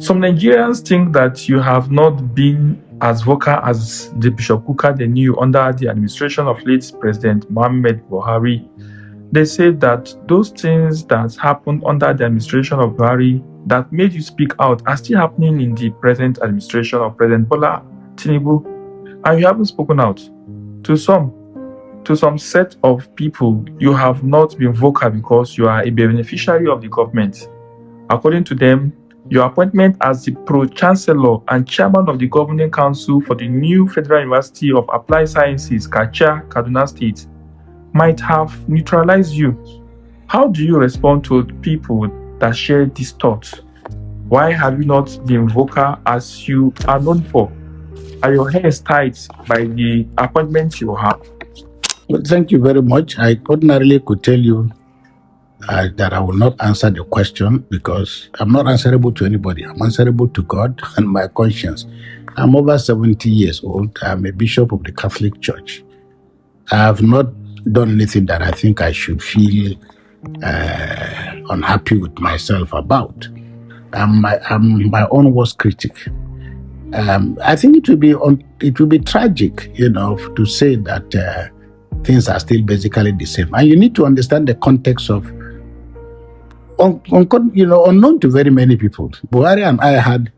Some Nigerians think that you have not been as vocal as the Bishop Kukah they knew under the administration of late President Muhammad Buhari. They say that those things that happened under the administration of Buhari that made you speak out are still happening in the present administration of President Bola Tinubu, and you haven't spoken out. To some set of people, you have not been vocal because you are a beneficiary of the government. According to them, your appointment as the Pro-Chancellor and Chairman of the Governing Council for the new Federal University of Applied Sciences, Kacha, Kaduna State, might have neutralized you. How do you respond to people that share this thought? Why have you not been vocal as you are known for? Are your hands tied by the appointment you have? Well, thank you very much. I ordinarily could tell you that I will not answer the question because I'm not answerable to anybody. I'm answerable to God and my conscience. I'm over 70 years old. I'm a bishop of the Catholic Church. I have not done anything that I think I should feel unhappy with myself about. I'm my own worst critic. I think it will be tragic, to say that things are still basically the same. And you need to understand the context of, unknown to very many people. Buhari and I had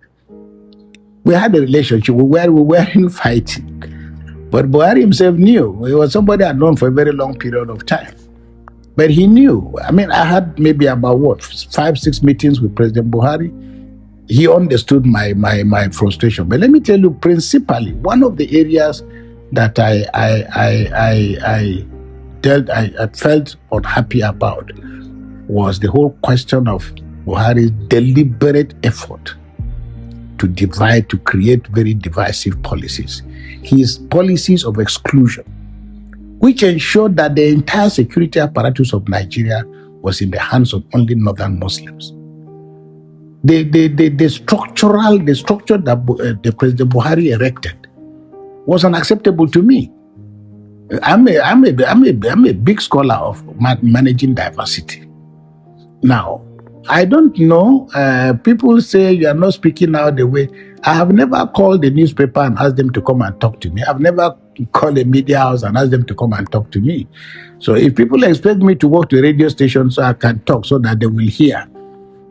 a relationship where we weren't fighting. But Buhari himself knew. He was somebody I'd known for a very long period of time. But he knew. I mean, I had maybe about 5-6 meetings with President Buhari. He understood my frustration. But let me tell you, principally, one of the areas that I felt unhappy about was the whole question of Buhari's deliberate effort to divide, to create very divisive policies. His policies of exclusion, which ensured that the entire security apparatus of Nigeria was in the hands of only northern Muslims. The structure that the President Buhari erected was unacceptable to me. I'm a big scholar of managing diversity. Now, I don't know. People say you are not speaking out the way. I have never called the newspaper and asked them to come and talk to me. I've never called a media house and asked them to come and talk to me. So if people expect me to walk to a radio station so I can talk so that they will hear,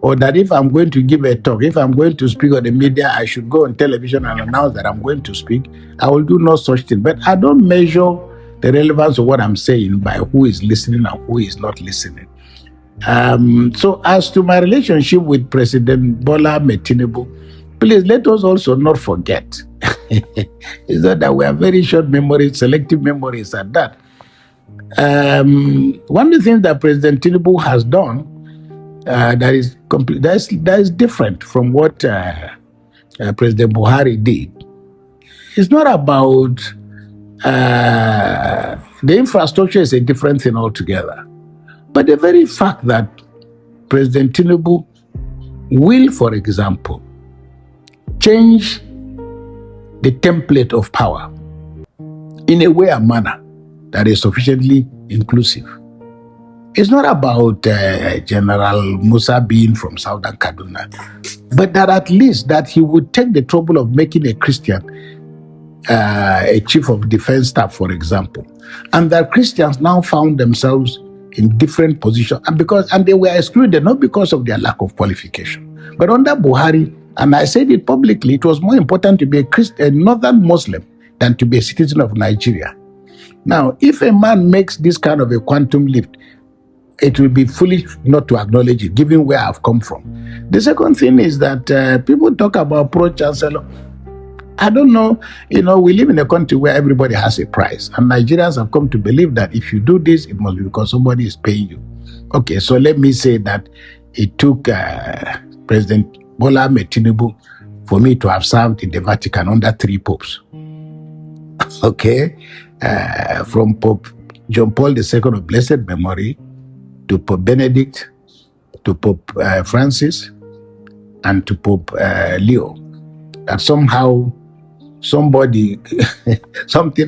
or that if I'm going to give a talk, if I'm going to speak on the media, I should go on television and announce that I'm going to speak, I will do no such thing. But I don't measure the relevance of what I'm saying by who is listening and who is not listening. So as to my relationship with President Bola Tinubu, please let us also not forget. It's not that we have very short memories, selective memories at that. One of the things that President Tinubu has done that is different from what President Buhari did. It's not about the infrastructure is a different thing altogether. But the very fact that President Tinubu will, for example, change the template of power in a way and manner that is sufficiently inclusive. It's not about General Musa being from Southern Kaduna, but that at least that he would take the trouble of making a Christian a chief of defense staff, for example, and that Christians now found themselves in different positions, and they were excluded not because of their lack of qualification, but under Buhari, and I said it publicly, it was more important to be a northern Muslim than to be a citizen of Nigeria. Now, if a man makes this kind of a quantum leap, it will be foolish not to acknowledge it, given where I've come from. The second thing is that people talk about pro-chancellor. I don't know, we live in a country where everybody has a price, and Nigerians have come to believe that if you do this, it must be because somebody is paying you. Okay, so let me say that it took President Bola Tinubu for me to have served in the Vatican under 3 popes. Okay, from Pope John Paul II of blessed memory to Pope Benedict, to Pope Francis, and to Pope Leo. That somehow something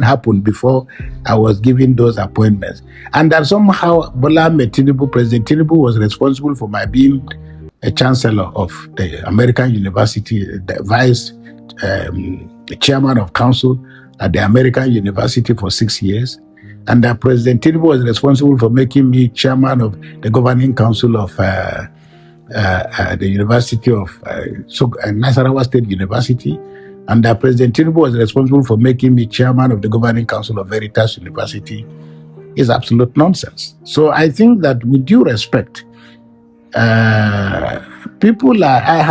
happened before I was given those appointments. And that somehow Bola Tinubu, President Tinubu, was responsible for my being a chancellor of the American university, the vice the chairman of council at the American university for 6 years. And President Tinubu was responsible for making me chairman of the governing council of the University of Nasarawa State University. And President Tinubu was responsible for making me chairman of the governing council of Veritas University. Is absolute nonsense. So I think that with due respect, people I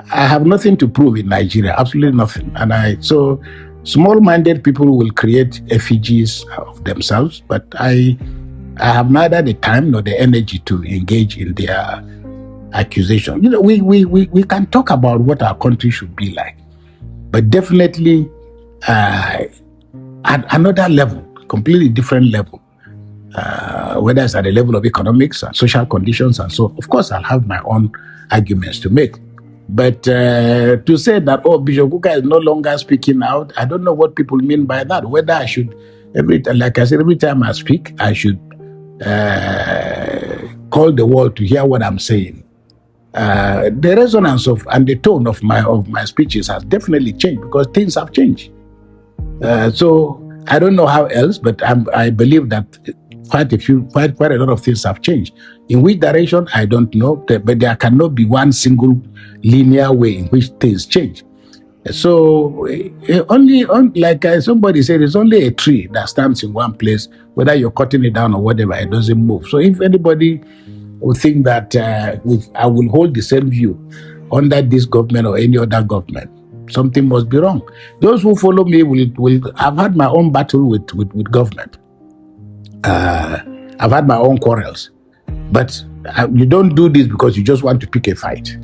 have nothing to prove in Nigeria, absolutely nothing. And so small-minded people will create effigies of themselves, but I have neither the time nor the energy to engage in their accusation. You know, we can talk about what our country should be like, but definitely at another level, completely different level, whether it's at the level of economics and social conditions and so, of course, I'll have my own arguments to make. But to say that, oh, Bishop Kukah is no longer speaking out, I don't know what people mean by that. Whether I should, like I said, every time I speak, I should call the world to hear what I'm saying. The resonance of and the tone of my speeches has definitely changed because things have changed. So I don't know how else, but I believe that quite a lot of things have changed. In which direction, I don't know, but there cannot be one single linear way in which things change. So like somebody said, it's only a tree that stands in one place, whether you're cutting it down or whatever, it doesn't move. So if anybody would think that I will hold the same view under this government or any other government, something must be wrong. Those who follow me will I've had my own battle with government. I've had my own quarrels. But you don't do this because you just want to pick a fight.